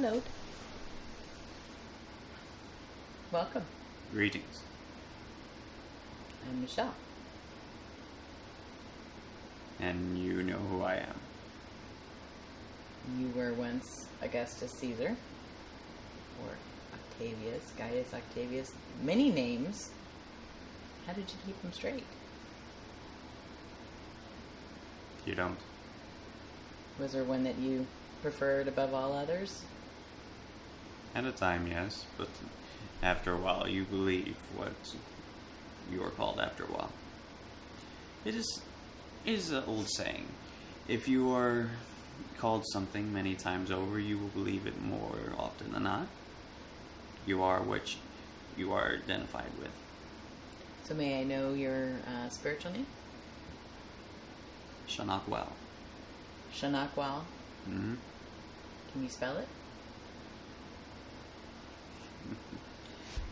Hello. Welcome. Greetings. I'm Michele. And you know who I am. You were once Augustus Caesar, or Octavius, Gaius Octavius, many names. How did you keep them straight? You don't. Was there one that you preferred above all others? At a time, yes, but after a while you believe what you are called after a while. It is an old saying. If you are called something many times over, you will believe it more often than not. You are what you are identified with. So may I know your spiritual name? Shanakwal. Shanakwal. Mm-hmm. Can you spell it?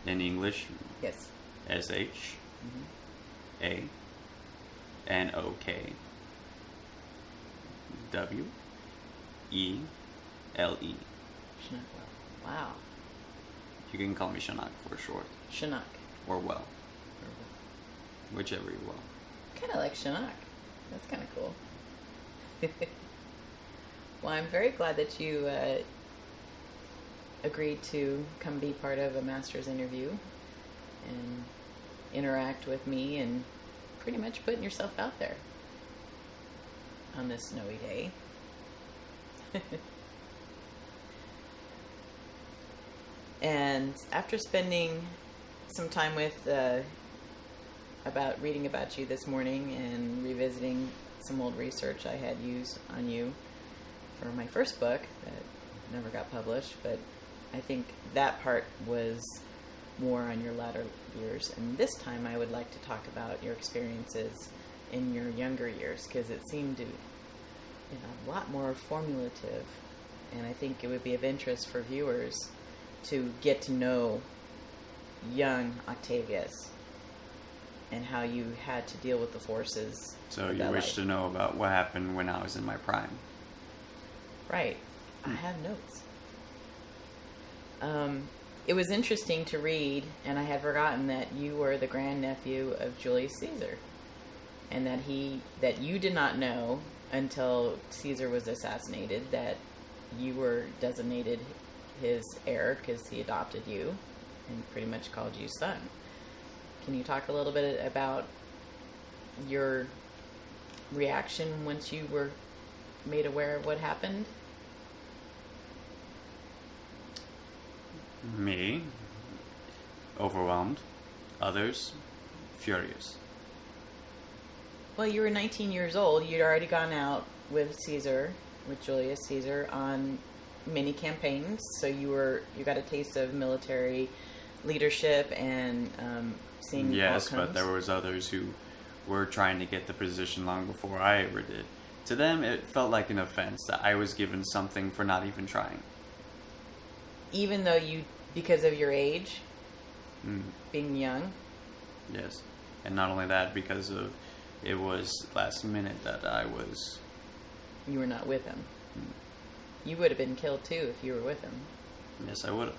In English, Yes. S-H-A-N-O-K-W-E-L-E. Shanakwal. Wow. You can call me Shanak for short. Shanak. Or well. Whichever you will. Kind of like Shanak. That's kind of cool. Well, I'm very glad that you agreed to come be part of a master's interview and interact with me and pretty much putting yourself out there on this snowy day. And after spending some time with reading about you this morning and revisiting some old research I had used on you for my first book that never got published, but I think that part was more on your latter years. And this time I would like to talk about your experiences in your younger years, because it seemed to be a lot more formulative, and I think it would be of interest for viewers to get to know young Octavius and how you had to deal with the forces. So you wish to know about what happened when I was in my prime? Right. I have notes. It was interesting to read, and I had forgotten that you were the grandnephew of Julius Caesar, and that you did not know until Caesar was assassinated that you were designated his heir because he adopted you and pretty much called you son. Can you talk a little bit about your reaction once you were made aware of what happened? Me, overwhelmed. Others, furious. Well, you were 19 years old. You'd already gone out with Julius Caesar, on many campaigns. So you got a taste of military leadership and seeing Yes, outcomes. but there was others who were trying to get the position long before I ever did. To them, it felt like an offense that I was given something for not even trying. Even though because of your age, being young? Yes. And not only that, because of it was last minute that You were not with him. You would have been killed too if you were with him. Yes, I would have.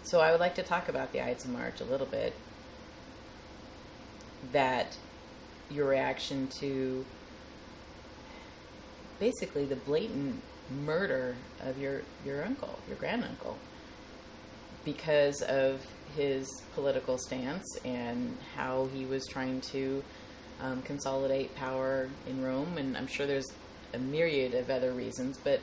So I would like to talk about the Ides of March a little bit. That your reaction to basically the blatant murder of your uncle, your granduncle, because of his political stance and how he was trying to consolidate power in Rome. And I'm sure there's a myriad of other reasons, but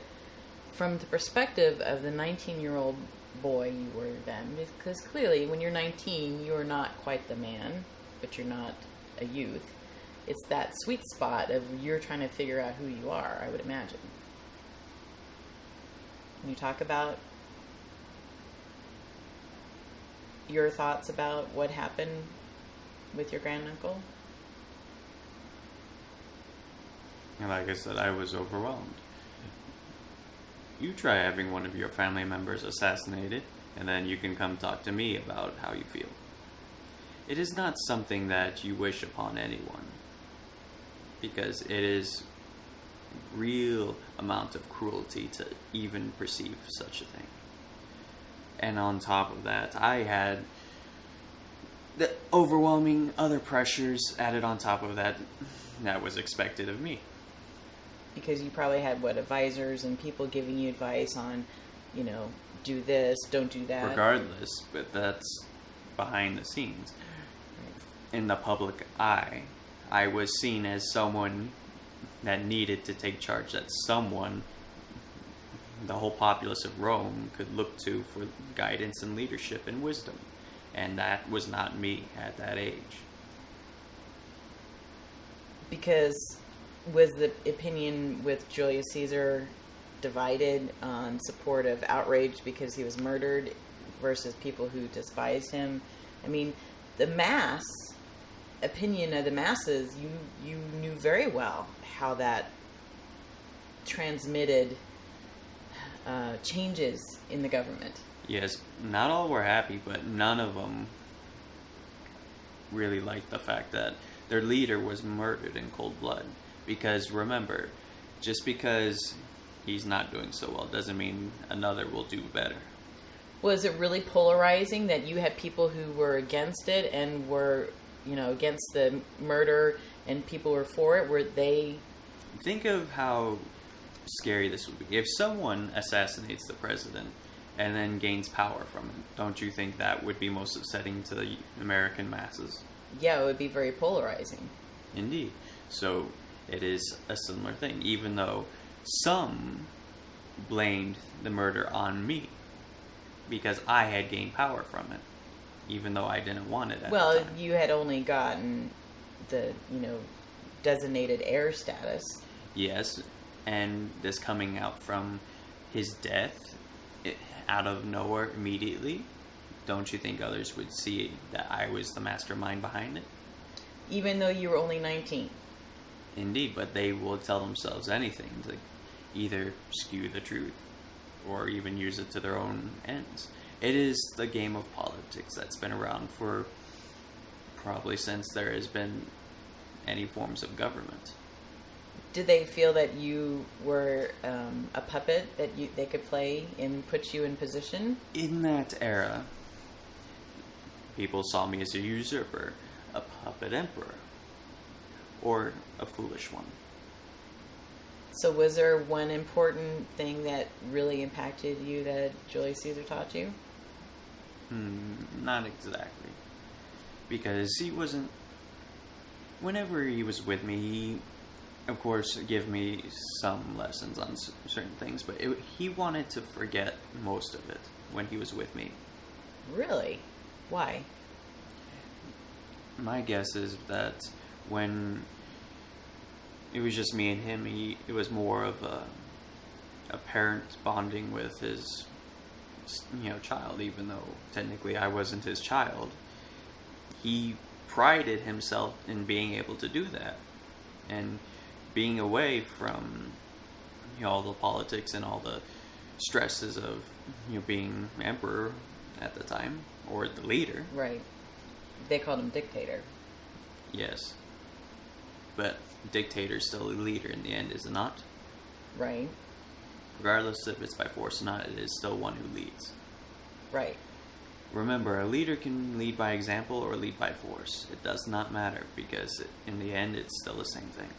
from the perspective of the 19-year-old boy you were then, because clearly when you're 19, you're not quite the man, but you're not a youth. It's that sweet spot of you're trying to figure out who you are, I would imagine. Can you talk about your thoughts about what happened with your granduncle? And like I said, I was overwhelmed. You try having one of your family members assassinated, and then you can come talk to me about how you feel. It is not something that you wish upon anyone, because it is real amount of cruelty to even perceive such a thing. And on top of that, I had the overwhelming other pressures added on top of that was expected of me. Because you probably had, advisors and people giving you advice on, do this, don't do that. Regardless, but that's behind the scenes. In the public eye, I was seen as someone that needed to take charge, that someone the whole populace of Rome could look to for guidance and leadership and wisdom. And that was not me at that age. Because was the opinion with Julius Caesar divided on support of outrage because he was murdered versus people who despised him? I mean, the opinion of the masses, you knew very well how that transmitted changes in the government. Yes, not all were happy, but none of them really liked the fact that their leader was murdered in cold blood. Because remember, just because he's not doing so well doesn't mean another will do better. Was it really polarizing that you had people who were against it and were, against the murder, and people were for it? Were they... Think of how scary this would be. If someone assassinates the president and then gains power from it, don't you think that would be most upsetting to the American masses? Yeah, it would be very polarizing. Indeed. So it is a similar thing, even though some blamed the murder on me because I had gained power from it, even though I didn't want it at the time. You had only gotten the, designated heir status. Yes, and this coming out from his death out of nowhere immediately, don't you think others would see that I was the mastermind behind it? Even though you were only 19. Indeed, but they will tell themselves anything to either skew the truth or even use it to their own ends. It is the game of politics that's been around for probably since there has been any forms of government. Did they feel that you were a puppet that they could play and put you in position? In that era, people saw me as a usurper, a puppet emperor, or a foolish one. So was there one important thing that really impacted you that Julius Caesar taught you? Not exactly. Because he wasn't... Whenever he was with me, he, of course, gave me some lessons on certain things, but he wanted to forget most of it when he was with me. Really? Why? My guess is that when it was just me and him, it was more of a parent bonding with his child, even though technically I wasn't his child. He prided himself in being able to do that, and being away from all the politics and all the stresses of being emperor at the time, or the leader. Right. They called him dictator. Yes. But dictator's still a leader in the end, is it not? Right. Regardless if it's by force or not, it is still one who leads. Right. Remember, a leader can lead by example or lead by force. It does not matter, because in the end, it's still the same thing.